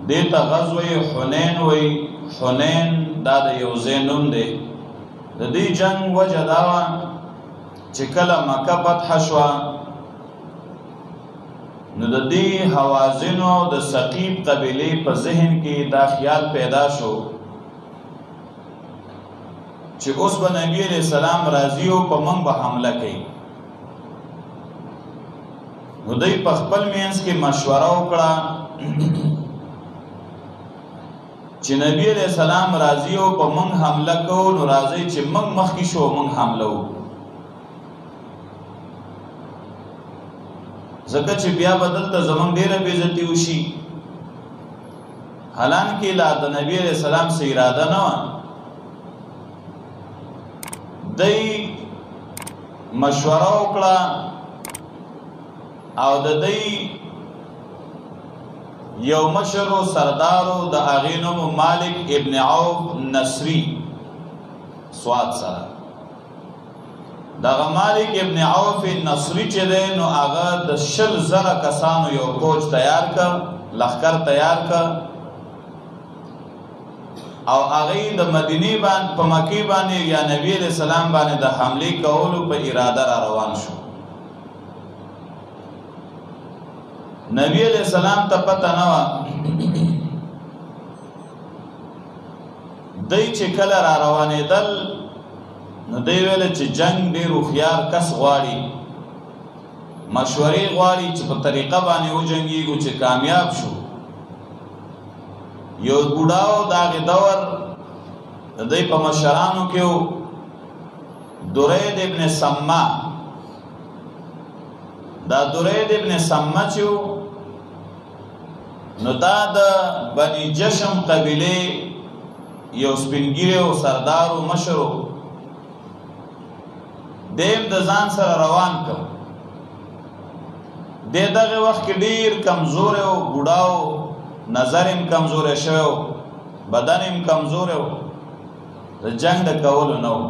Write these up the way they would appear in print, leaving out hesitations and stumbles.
دیتا غزوه حنین وی. حنین دا د یو ځای نوم دی. د دې جنگ وجه دا وه چې کله مکه فتح شوه نو د دې حوازنو د ثقیف قبیلې په ذهن کې دا خیال پیدا شو چې اوس به نبی علیہ السلام راځي او په موږ به حمله کوي. نو دوی په خپل منځ کې مشوره وکړه چې نبی علیہ السلام راځي او په موږ حمله کوو، نو راځي چې موږ مخکې شو موږ حمله وکړو، ځکه چې بیا به دلته زموږ ډېره بېعزتي وشي. حالانکې لا د نبی علیہ السلام څه اراده نه وه. دی مشوره وکړه او د دی یو مشرو سردارو د هغې نوم مالک ابن عوف نصري سواد سره. دغه مالک ابن عوف نصري چې دی نو هغه د 100,000 کسانو یو کوچ تیار کړ، لښکر تیار کړ او هغه د مدینه باندې په مکی باندې یا نبی علیہ السلام باندې د حمله کولو په اراده را روان شو. نبی علیہ السلام ته پته نه وه دی چې کله را روانېدل نو دی ویل چې جنگ ډېر هوښیار کس غواړي، مشورې غواړي چې په طریقه باندې وجنګېږو چې کامیاب شو. یو بوډاو د هغې دور د دوی په مشرانو کې و درید ابن سمه. دا درید ابن سمه چې و نو دا د بني جشم قبیلې یو سپینګیری و سردار و مشر و. دیم د ځان سره روان کړ. د دغه وخت کې ډېر کمزوری و، بوډا و، نظر هم کمزوری شوی و، بدن هم کمزوری و، د جنگ د کولو نه و.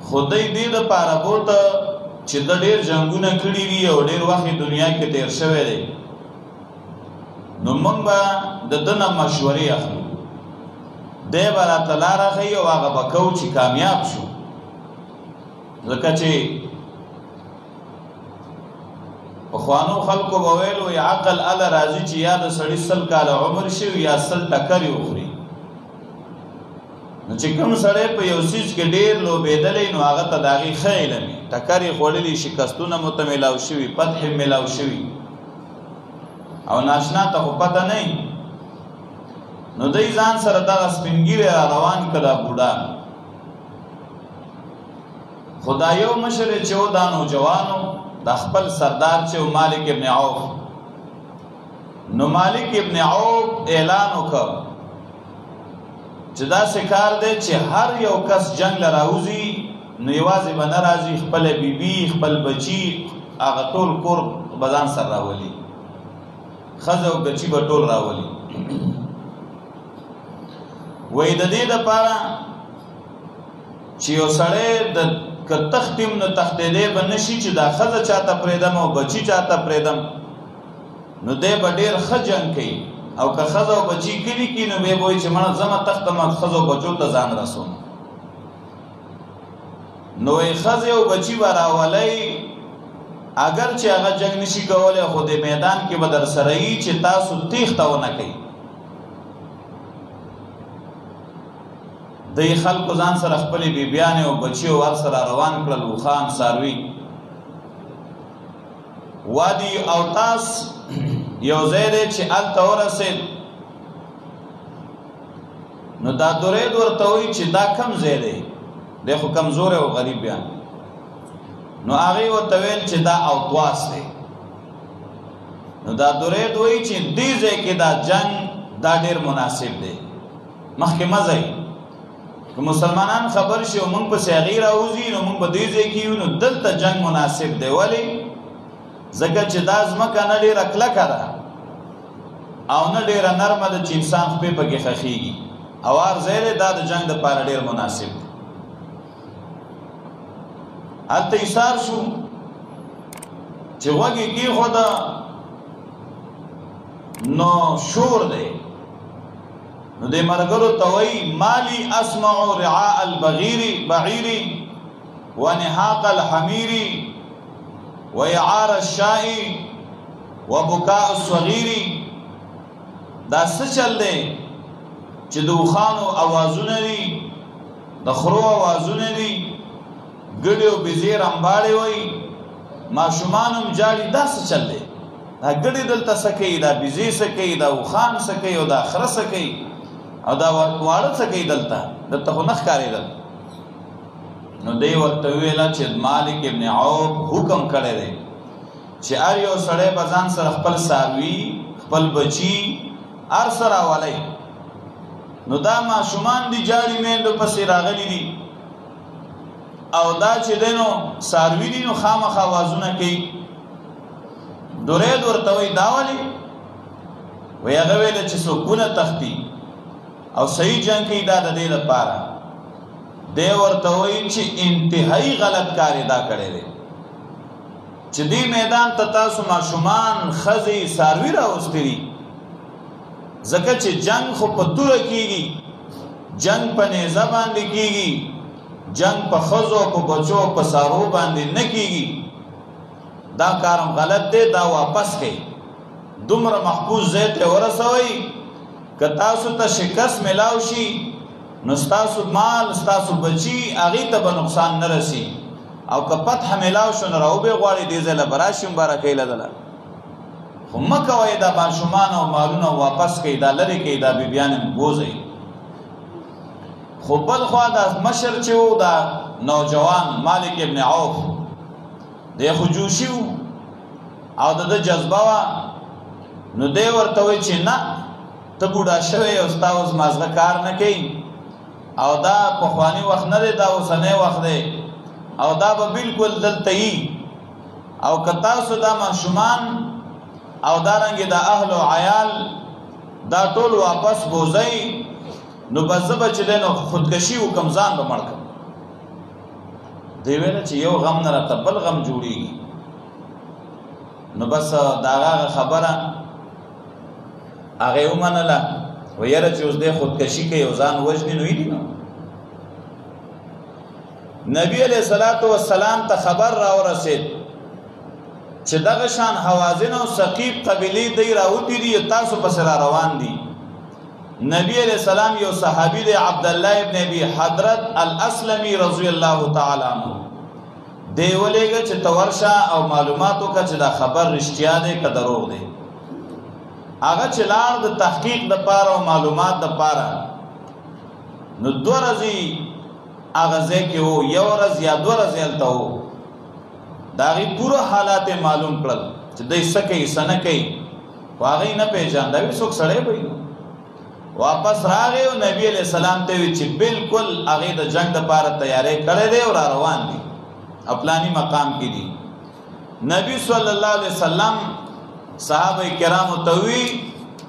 خو دی دې دپاره بوته چې د ډېر جنګونه کړي وي او ډېر وخت دنیا کې تیر شوی دی، نو موږ به د ده نه مشورې اخلو، دی به راته لاره ښیي او هغه به کوو چې کامیاب شو. ځکه چې پخوانو خلکو به ویل وایي عقل اله راځي چې یا د سړي 100 کاله عمر شي یا 100 ټکرې وخوري. نو چې کوم سړی په یو څیز کې ډېر لوبېدلی نو هغه ته د هغې ښه علم وي، ټکرې خوړلي، شکستونه مو ته میلاو شوي، فتح میلاو شوي او ناشنا ته خو پته نه وي. نو دی ځان سره دغه سپینګیری را روان کړه دا بوډا. خو دا یو مشر چې و دا نوجوانو دا خپل سردار چې و مالک ابن عوف. نو مالک ابن عوف اعلان وکړ چې داسې کار دی چې هر یو کس جنگ له راوځي نو یوازې به نه راځي، خپله بیبي، خپل بچي، هغه ټول کور به ځان سره راولي، ښځه او بچي به ټول راولي. وایي د دې دپاره چې یو سړی د که تختیم نو تختېدی به نه شي چې دا ښځه چاته پرېږدم او بچي چاته پرېږدم، نو دی به ډېر ښه جنګ کوي. او که ښځه او بچي کلي کي نو بیا به وایي چې مړه ځمه تختم ښځو او بچو ته ځان رسوم. نو یې ښځې او بچي به راولئ، اگر چې هغه جنګ نشي کولی خو د میدان کې به در سره یي چې تاسو تیښته ونه کوئ. دی خلکو ځان سره خپلې بیبیانې او بچي او هر سره روان کړل، اوښان، څاروي. وادي اوتاس یو ځای دی چې هلته ورسېد. نو دا درید ورته وایي چې دا کم ځای دی، دی خو کمزوری او غریب بیان. نو هغې ورته ویل چې دا اوتواس دی. نو دا درید وایي چې دې ځای کې دا جنگ دا ډېر مناسب دی، مخکې مه ځئ. که مسلمانان خبر شي او موږ پسې هغې راوځي نو موږ به دې ځای کې یو، نو دلته جنگ مناسب دی. ولې؟ ځکه چې دا ځمکه نه ډېره کلکه ده او نه ډېره نرمه ده چې انسان خپې پکې ښخېږي، هوار ځای دی، دا د جنگ دپاره ډېر مناسب دی. هلته ایثار شو چې غوږ یې کېښوده نو شور دی نو دې مرګرو ته وایي مالی اسمع رعاء البعیر ونحاق الحمیر ویعار الشاء وبکاء الصغیر دا څه چل دی چې د اوښانو اوازونه دي د خرو اوازونه دي ګډې او بزې رمباړې وایي ماشومان هم جاړي دا څه چل دی دا ګډې دلته څه کوي دا بزې څه کوي دا اوښان څه کوي او دا خره څه کوي او دا واړه څه کوي دلته خو نه ښکارېدل نو دی ورته وویله چې مالک ابن عوف حکم کړی دی چې هر یو سړی به ځان سره خپل څاروي خپل بچي هر څه راولی نو دا ماشومان دي جاړي میندو پسې راغلي دي او دا چې دی نو څاروي دي نو خامخا اوازونه کوي درید ورته وایي دا ولې وایي هغه ویله چې څوکونه تښتي او صحیح جنګ کوي دا د دې لپاره دی ورته وایي چې انتهایی غلط کار یې دا کړی دی چې دې میدان ته تاسو ماشومان ښځې څاروي راوستي دي ځکه چې جنگ خو په توره کېږي جنگ په نیزه باندې کېږي جنگ په ښځو په بچو په څارو باندې نه کېږي دا کارم غلط دی دا واپس کړئ دومره محفوظ ځای ته ورسوئ که تاسو ته شکست میلاو شي نو ستاسو مال ستاسو بچي هغې ته به نقصان نه رسي او که فتح میلاو شو نو راوبې غواړي دې ځای له به راشي مبارکۍ له دله خو مه کوئ دا ماشومان او مالونه واپس کوئ دا لرې کوئ دا بیبیان هم بوځئ خو بل خوا دا مشر چې و دا نوجوان مالک ابن عوف دی خو جوشي و او د ده جذبه وه نو دی ورته وایي چې نه ته بوډا شوی او ستا اوس مازغه کار نه کوي او دا پخوانی وخت نه دی دا اوسنی وخت دی او دا به بالکل دلته یي او که تاسو دا ماشومان او دارنګې د اهل و عیال دا ټول واپس بوځئ نو بس زه به چې دی نو خودکشي وکړم ځان به مړ کړم دی ویله چې یو غم نه راته بل غم جوړېږي نو بس د هغه خبره هغې ومنله و یاره چې اوس دی خودکشي کوي او ځان وژني نو ویلي نو نبی علیه الصلاة والسلام ته خبر راورسېد چې دغه شان حوازن او ثقیف قبیلې دی راوتي دي تاسو پسې را روان دي نبی علیہ السلام یو صحابی دی عبداللہ ابن ابی حضرت الاسلمی رضی اللہ تعالی عنہ دی ولیگا چې تورشا او معلوماتو کا چې دا خبر رښتیا دی که دروغ دی هغه چې لاړ د تحقیق د پاره او معلومات د پاره نو 2 ورځې هغه ځای کې و یو ورځ یا 2 ورځې هلته و د هغې پوره حالات معلوم کړل چې دی څه کوي څه نه کوي خو هغې نه پېژانده وي څوک سړی به واپس راغی او نبی علیہ السلام ته وی چې بالکل هغې د جنگ دپاره تیاری کړی دی او را روان دي اپلانی مقام کې دي نبی صلی الله علیه وسلم صحابه کرامو ته وی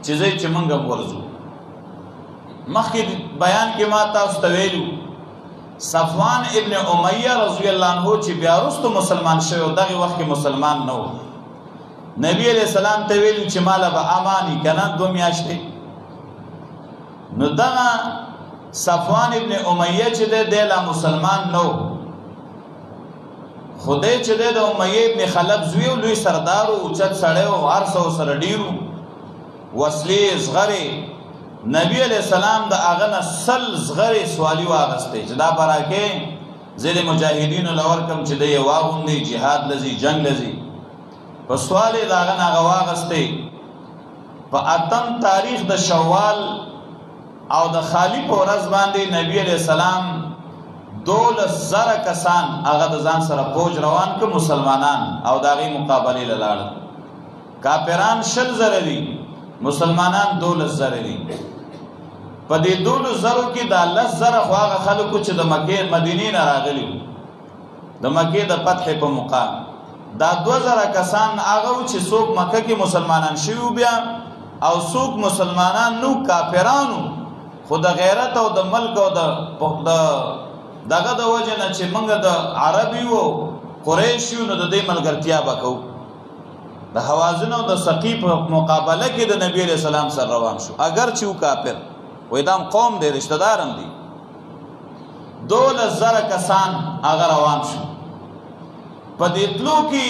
چې ځئ چې موږ هم ورځو مخکې بیان کې ما تاسو ته ویلو صفوان ابن امیه رضی الله عنه چې بیا وروسته مسلمان شوی او دغې وخت کې مسلمان نه و نبی علیہ السلام ته ویلو چې ماله به اماني که نه 2 میاشتې نو دغه صفوان ابن امیه چې دی لا مسلمان نو خدای چې دی د امیه ابن خلف زوی او لوی سردار او اوچت سړی او هر څه ورسره ډېر وسلې زغرې نبی علیہ السلام د هغه نه 100 زغرې سوالي واغستې چې دا براکې زه د مجاهدینو له ورکم چې دی یې واغوندي جهاد لځي جنګ لځي په سوال یې د هغه نه هغه واغستې په 8 تاریخ د شوال او د خالی په ورځ باندې نبی علیہ السلام 12,000 کسان هغه د ځان سره فوج روان که مسلمانان او د هغې مقابلې له لاړل کافران 20,000 دي مسلمانان 12,000 دي په دې 12,000 کې دا 10,000 خو هغه خلکو چې د مکې مدینې نه راغلي د مکې د فتح په موقع دا 2,000 کسان هغه چې څوک مکه کې مسلمانان شوي بیا او څوک مسلمانان نو کافرانو خو د غیرت او د ملک او دغه د وجه نه چې موږ د عربي او قریش یو نو د دې ملګرتیا به کوو د حوازن او د ثقیف مقابله کې د نبی علیہ السلام سره روان شو اگر چې و کافر وې دام قوم دی رشتہ دارم دی 12,000 کسان هغه روان شو په دې تلو کې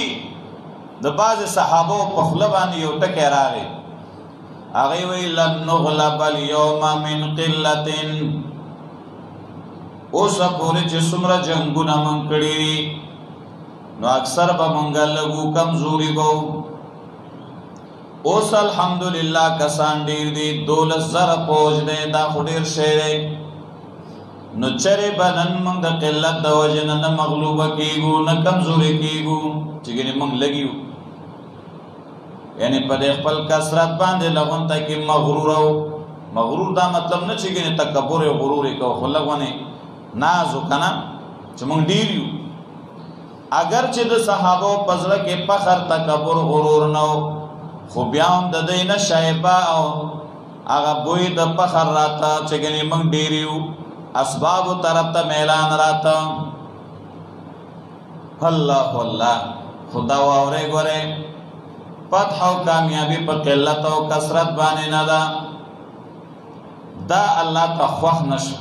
د بعض صحابه په خله باندې یو ټکی راغی هغه وی لن نغلب اليوم من قلة اوس پورې چې څومره جنگونه مونږ کړي نو اکثر به مونږ لګو کمزوري وو اوس الحمدلله کسان ډیر دي 12,000 فوج دی دا خو ډیر شی دی نو چرې به نن مونږ د قلت د وجې نه مغلوبه کېږو نه کمزوري کېږو چې ګنې مونږ لګیو یعنی په دې خپل کثرت باندې لغون ته کې مغرور دا مطلب نه چې ګنې تکبر او غرور یې کوو خو لغونه نازو کنه چې مونږ ډیر یو اگر چې د صحابه په زړه کې فخر تکبر غرور نه خو بیا هم د دې نه شایبه او هغه بوی د فخر راته چې ګنې مونږ ډیر یو اسباب طرف ته میلان راته الله الله خدا واورې ګوره فتح او کامیابی په قلت او کثرت باندې نه دا الله ته خوښ نشو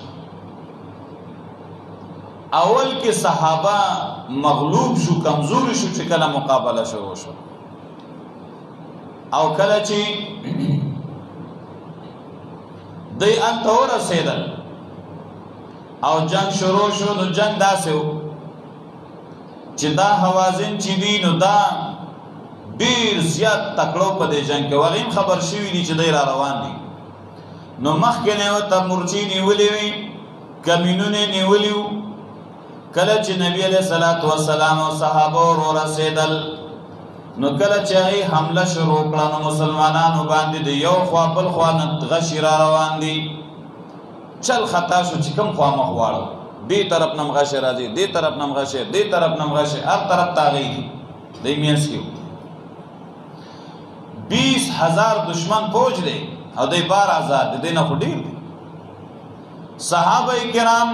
اول کې صحابه مغلوب شو کمزور شو چې کله مقابله شو او کله چې دوی انت ورسېدل او جنگ شروع شو نو جنگ داسې و چې دا حوازن چې دي نو دا ډیر زیات تکړو په دې جنگ کې وغیم خبر شوی دي چې دی را روان دي نو مخکې نه ورته مورچې نیولې وي کمینونه نیولي وو کله چې نبی علیہ الصلوۃ والسلام او صحابه ورسېدل نو کله چې هغه حمله شروع کړه نو مسلمانانو باندې د یو خوا بل خوا نه غشي را روان دي چل خطا شو چې کوم خوا مخ واړو دې طرف نم غشه راځي دې طرف نم غشه دې طرف نم غشه هر طرف تاغي دې میاس کیو 20,000 دشمن فوج دی او دې 12,000 دې نه خډیر صحابه کرام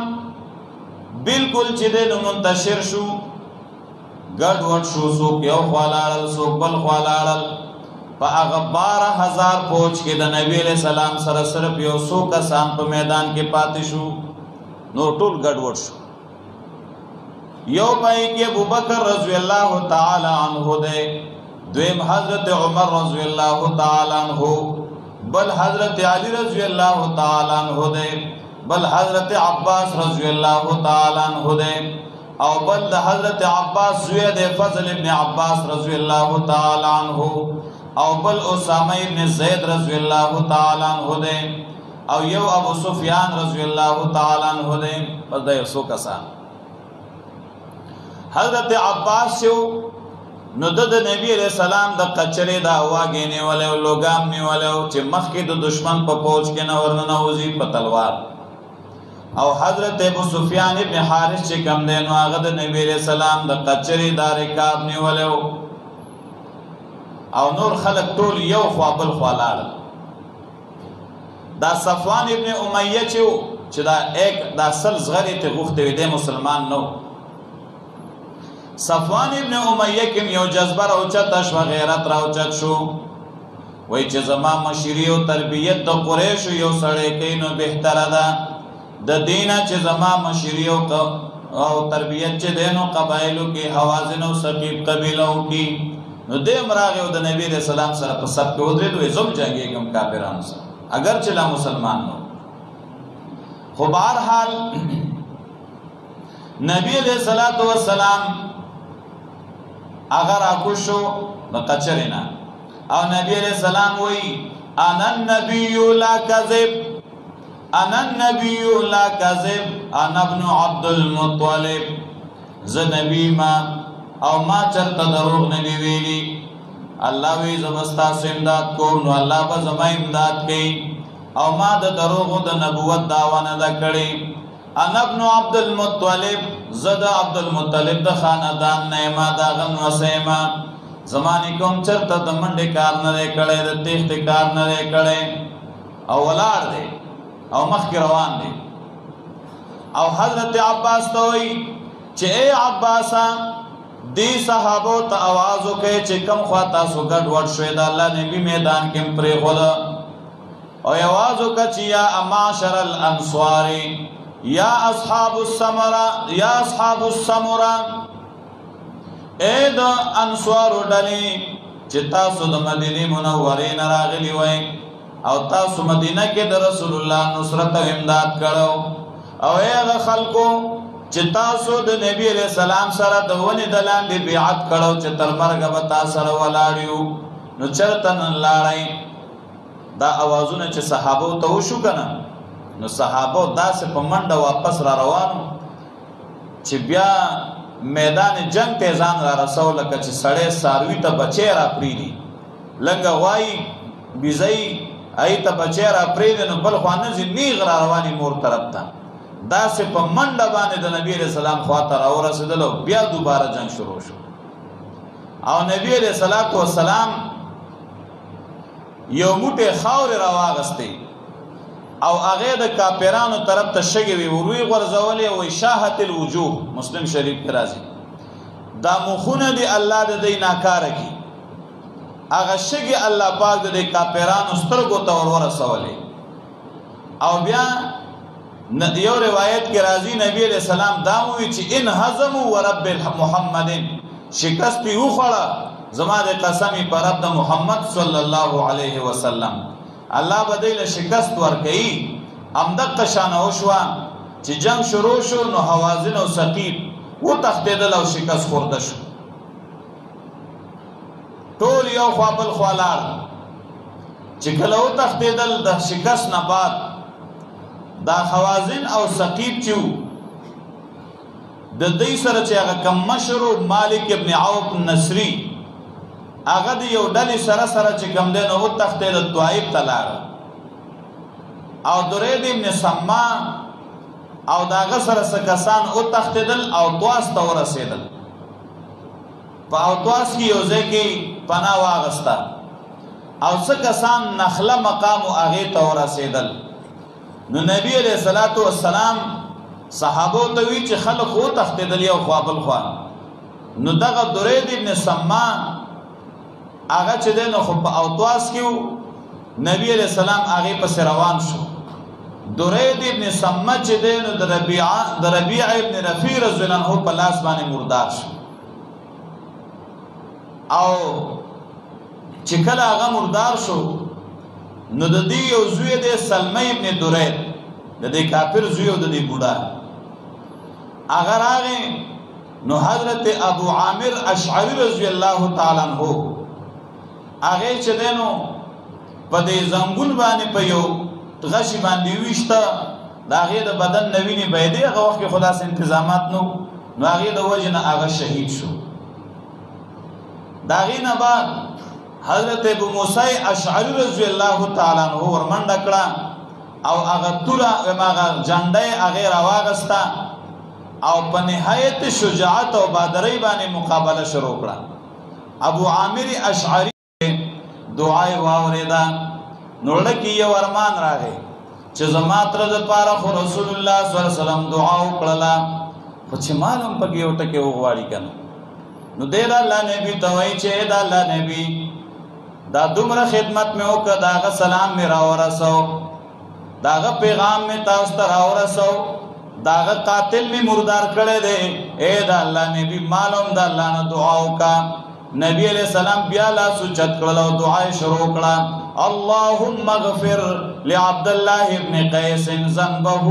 بالکل چې دې منتشر شو ګډ وډ شو سو یو خوالاړل سو بل خوالاړل په هغه 12,000 فوج کې د نبی علیہ السلام سره صرف یو سو کسان په میدان کې پاتې شو نو ټول ګډ وډ شو یو پای کې ابوبکر رضی الله تعالی عنہ دې دویم حضرت عمر رضی الله تعالی عنہ بل حضرت علی رضی الله تعالی عنہ دې بل حضرت عباس رضی الله تعالی عنہ دې او بل حضرت عباس زوی فضل ابن عباس رضی الله تعالی عنہ او بل اسامه ابن زید رضی الله تعالی عنہ دې او یو ابو سفیان رضی الله تعالی عنہ دې پس د یو کسان حضرت عباس شو نو د نبی علیہ السلام د قچره دا واګې نیولې او لوګام نیولې چې مخکې د دشمن په پوج کې نه ورننه وزي په تلوار او حضرت ابو سفیان ابن حارث چې کم دی نو هغه د نبی علیہ السلام د قچره دا رکاب نیولې او نور خلق ټول یو خوا بل خوا لاړ دا صفوان ابن امیہ چې دا سل زغری ته غوښته وي د مسلمان نو صفوان ابن امیہ کوم یو جذبه راوچت شو غیرت راوچت شو وای چې زما مشری او تربیت د قریش یو سړی کینو بهتره ده د دینه چې زما مشری او تربیت چې دینو قبایلو کې حوازن او ثقیف قبیلو کې نو دې مراغه او د نبی رسول الله سره په سب کې ودرېدو زوم جنگي کوم کافرانو سره اگر چې لا مسلمان نو خو بهر حال نبی علیہ الصلوۃ والسلام اگر اكشو بقچرنا او نبی علیہ السلام وی انا النبی لا کذب انا النبی لا کذب انا ابن عبد المطلب ز نبی ما او ما چرته دروغ نه ویلی الله وی زمستا امداد کو نو الله به زما امداد کوي او ما د دروغ د نبوت داوا نه کړی انا ابن عبد المطلب زد عبد المطلب د خاندان نه ما دا غن وسیما زمانی کوم چرته د منډه کار نه کړي د تیخت کار نه کړي او ولار دی او مخ روان دی او حضرت عباس ته وی چې اے عباسا دی صحابو ته आवाज وکړي چې کوم خوا تاسو ګډ وډ شوي د الله نبی میدان کې پرېښود او आवाज وکړي چې یا معاشر الانصار یا اصحاب السمره یا اصحاب السمره اے د انصارو ډلې چې تاسو د مدینه منورې نه راغلي وئ او تاسو مدینه کې د رسول الله نصرت او امداد کړو او هغه خلکو چې تاسو د نبی علیہ السلام سره د ونې د لاندې بیعت کړو چې تر مرګه به تاسو سره ولاړیو نو چرته نن لاړئ دا اوازونه چې صحابو ته وشو کنه نو صحابو داسې په منډه واپس را روانو چې بیا میدان جنگ ته ځان را رسول لکه چې سړی ساروي ته بچی را پریدي لنګه غوای بیزی ای ته بچی را پریدي نو بل خوا نه ځي نیغ را رواني مور طرف ته داسې په منډه باندې د نبی علیہ السلام خواته راورسېدل او بیا دوباره جنگ شروع شو او نبی علیہ السلام یو موټی خاورې راواغستې او هغه د کافرانو طرف ته شګې وی وروي غرزولې او شاهت الوجوه مسلم شریف کې راځي دا مخونه دی الله د دې ناکاره کی هغه شګې الله پاک د کافرانو سترګو ته ورسولې او بیا یو روایت کې راځي نبی علیہ السلام دا وی چې ان هزموا ورب محمد شکست یو خړه زما د قسمی پر رب محمد صلی الله علیه وسلم الله بدیل شکست ورکړي امدق شانه وشوا چې جنگ شروع شو نو حوازن او ثقيف و تختیدل او شکست خورده شو ټول یو خپل خلال چې کله و تختیدل د شکست نه بعد دا حوازن او ثقيف چې د دې سره چې هغه کم مشرو مالک ابن عوف النصری هغه د یو ډلې سره چې کم دی نو وتښتېد طائف ته لاړ او درید ابن سما او د هغه سره څه کسان وتښتېدل او طواس ته ورسېدل په طواس کې یو ځای کې پناه واغسته او څه کسان نخله مقام او هغې ته ورسېدل نو نبی علیہ الصلوۃ والسلام صحابو ته وی چې خلک وتښتېدل یو خوا بل خوا نو دغه درید ابن سما هغه چې د نو خو په اوتواس کې نبی علیہ السلام هغه پس روان شو درید ابن سما چې د نو د ربيع ابن رفيع رضی الله عنه په لاس باندې مردار شو او چې کله هغه مردار شو نو د دې یو زوی د سلمہ ابن درید د دې کافر زوی او د دې بوډا هغه راغی نو حضرت ابو عامر اشعری رضی الله تعالی عنہ هغه چې دینو په دې زنګون باندې په یو غشي باندې ویشته دا هغه د بدن نویني بيدې هغه وخت کې خلاص تنظیمات نو هغه د وجنه هغه شهید شو دا غینه بعد حضرت ابو موسی اشعری رضی الله تعالی عنہ ورمنډ کړه او هغه توره هغه جنډه هغه راواغستا او په نهایت شجاعت او بادرۍ باندې مقابله شروع کړه ابو عامر اشعری دعای واوریدا نوړه کې یو ارمان راغی چې زما تر د پاره خو رسول الله صلی الله علیه وسلم دعا وکړه خو چې معلوم پکې یو ټکی وغواړي کنه نو دې دا الله نبی ته وایي چې دا الله نبی دا دومره خدمت مې وکړه داغه سلام مې راورسو داغه پیغام مې تاسو ته راورسو داغه قاتل مې مردار کړی دی اے دا الله نبی معلوم دا الله نه دعا وکړه نبی علیہ السلام بیا لا سجد کړل او دعا شروع کړه اللهم اغفر لعبد الله ابن قيس ذنبه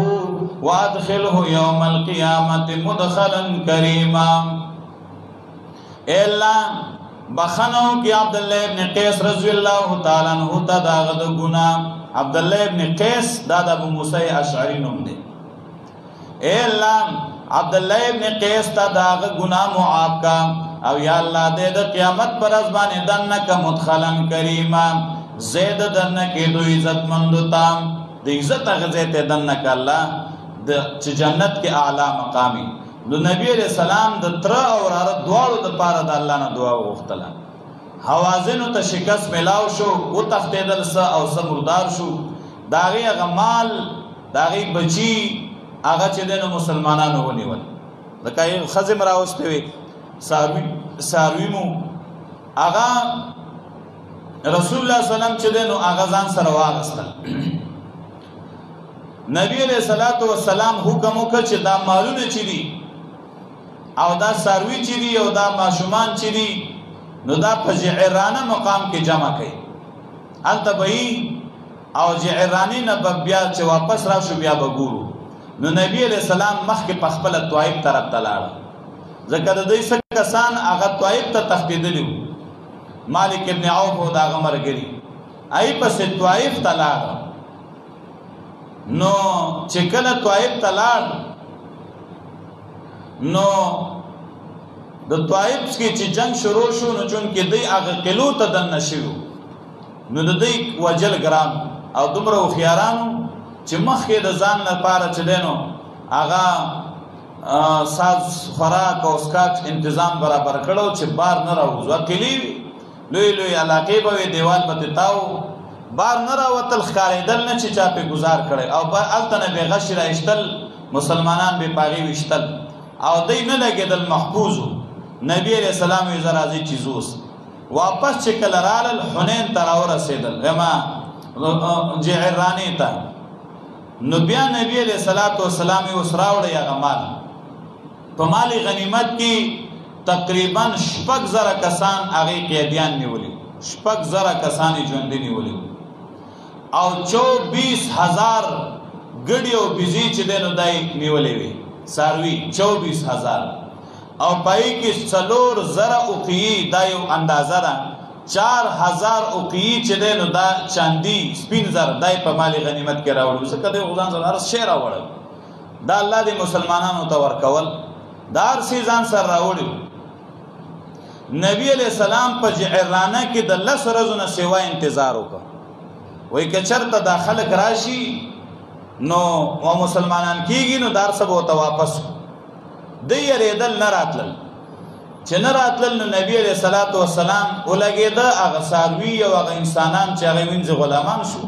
وادخله يوم القيامه مدخلا كريما الا بخنو کی عبد الله ابن قيس رضی الله تعالی عنہ ته داغه د ګناه عبد الله ابن قيس دا د ابو موسی اشعری نوم دی الا عبد الله ابن قيس ته داغه ګناه معاف کا او یا الله دې د قیامت پر ورځ باندې دنک مدخلن کریما زید دنک دو عزت مند تام د عزت غزه ته دنک الله د جنت کې اعلی مقامی نو نبی علیہ السلام د تر او رار دواړو د پاره د الله نه دعا وغوښتله حوازن ته شکست ملاو شو او تختیدل س او سمردار شو داغي غمال داغي بچی هغه چې د مسلمانانو ونیول لکه خزم راوسته وي ساروی مو هغه رسول الله سلام چې دینو هغه ځان سره واغستل. نبی علیہ الصلوۃ والسلام حکم وکړ چې دا مالونه چې دي او دا ساروی چې دي او دا ماشومان چې دي نو دا په جعرانه مقام کې جمع کړي. انت به او جعرانی نه بیا چې واپس راشو بیا به ګورو. نو نبی علیہ السلام مخکې په خپل طائف طرف ته لاړ، ځکه د دوی څخه کسان هغه طائف ته تښتېدلي وو. مالک ابن عوف او دا هغه ملګري ای پسې طائف ته لاړ. نو چې کله طائف ته لاړ نو د طائف کې چې جنگ شروع شو نو چون کې دوی هغه قلو ته دننه شوي نو د دوی وجل ګرام او دومره هوښیارانو چې مخکې د ځان لپاره چې دی نو هغه ساز خوراک او اسکاک انتظام برابر کړو چې بار نه راوځو. قلي لوی لوی علاقې به وي، دیوال به تاو، بار نه راوتل، ښکارېدل نه چې چا پې ګزار کړی او هلته نه بې غشې رایشتل، مسلمانان بې پاغې ویشتل او دی نه لګېدل، محفوظ و. نبی علیہ السلام وی زه راځئ چې زوس واپس چې کله رالل حنین ته راورسېدل جعرانې ته. نو بیا نبی علیہ الصلوۃ والسلام یې اوس راوړی هغه مال. په مال غنیمت کې تقریبا 6,000 کسان هغې قیدیان نیولي، 6,000 کسان یې ژوندي نیولي او 24,000 ګډې او بیزې چې دی نو دا یې نیولې وې، څاروي 24,000 او پای کې 4,000 اوقیې، دا یو اندازه ده. 4,000 اوقیې چې دی نو دا چاندي سپین زر دا یې په مال غنیمت کې راوړل، ځکه دی خو ځان سره هر شی راوړل. دا الله دې مسلمانانو ته ورکول، دا هر شی ځان سره راوړي. نبی علیہ السلام په جعرانه کې د 10 ورځو نه سوا انتظار وکړ. وایي که چېرته دا خلک راشي نو مسلمانان کېږي نو دا هر څه به ورته واپس دی یریدل نه راتلل. چې نه راتلل نو نبی علیہ الصلوۃ والسلام ولګېده هغه څاروي او هغه انسانان چې هغه وینځي غلامان شو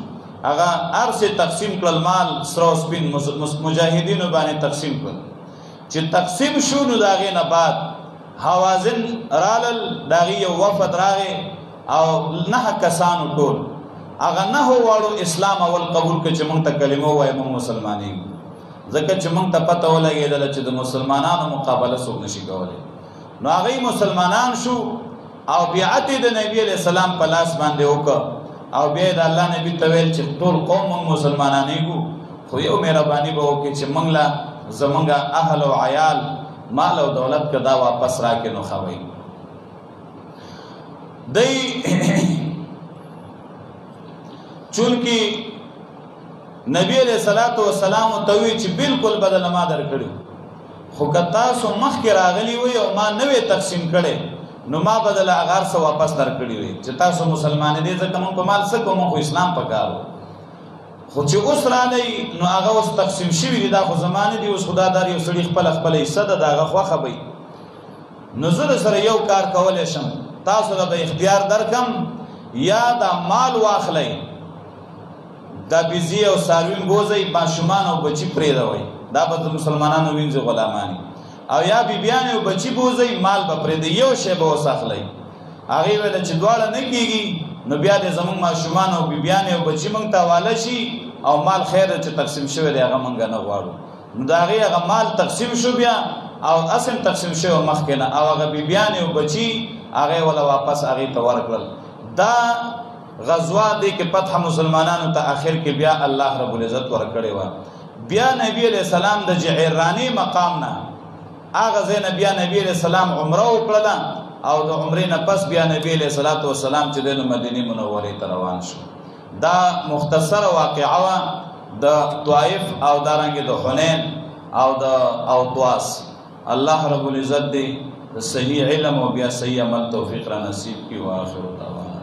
هغه هر څه تقسیم کړل، مال سره او سپین مجاهدینو باندې تقسیم کړل. چې تقسیم شو نو د هغې نه بعد حوازن رالل، د هغې یو وفد راغی او 9 کسانو ټول هغه 9 واړو اسلام اول قبول کړ چې موږ ته کلمه ووایه موږ مسلمانېږو، ځکه چې موږ ته پته ولګېدله چې د مسلمانانو مقابله څوک نشي کولی. نو هغې مسلمانان شو او بیعت یې د نبي علیہ السلام په لاس باندې وکړه او بیا یې د الله نبي ته ویل چې ټول قوم موږ مسلمانانېږو، خو یو مهرباني به وکړي چې موږ له زمونږ اهل او عیال مال او دولت که دا واپس راکړي نو ښه وی. دی چونکې نبی علیہ الصلوۃ والسلام ته وی چې بالکل بدل ما درکړي، خو که تاسو مخکې راغلي وي او ما نوې تقسیم کړی نو ما بدل هغه هر څه واپس درکړي وي چې تاسو مسلمانې دي، ځکه موږ په مال څه کوو، موږ خو اسلام پکار و. خو چې اوس رالی نو هغه اوس تقسیم شوي دي، دا خو زمانه دي، اوس خدا دار یو سړي خپله حصه ده د هغه خوښه به نو زه سره یو کار کولی شم، تاسو له به اختیار درکم یا دا مال واخلئ، دا بیزي او څاروي بوځئ، ماشومان او بچي پرېږدوئ، دا به د مسلمانانو وینځي غلامانې، او یا بیبیانې او بچي بوځئ، مال به پرېږدئ، یو شی به اوس اخلئ. هغې ویله چې دواړه نه کېږي نو بیا دې زموږ ماشومان او بیبیانې او بچي موږ ته حواله شي او مال خیر چې تقسیم شوی دی هغه موږ نه غواړو. نو د هغې هغه مال تقسیم شو بیا او اصل تقسیم شوی مخکې نه، او هغه بیبیانې او بچي هغې وله واپس هغې ته ورکړل. دا غزوه دی کې فتح مسلمانانو ته آخر کې بیا الله رب العزت ورکړې وه. بیا نبی علیہ السلام د جعرانې مقام نه هغه ځای نه بیا نبی علیہ السلام عمره وکړله او د عمرې نه پس بیا نبی علیہ الصلوۃ والسلام چې دی نو مدینې منورې ته روان شو. دا مختصره واقعه وه د طائف او دارنګې د حنین او د اوطواس. الله رب العزت دی د صحیح علم او بیا صحیح عمل توفیق را نصیب کړي. واخر دعوانا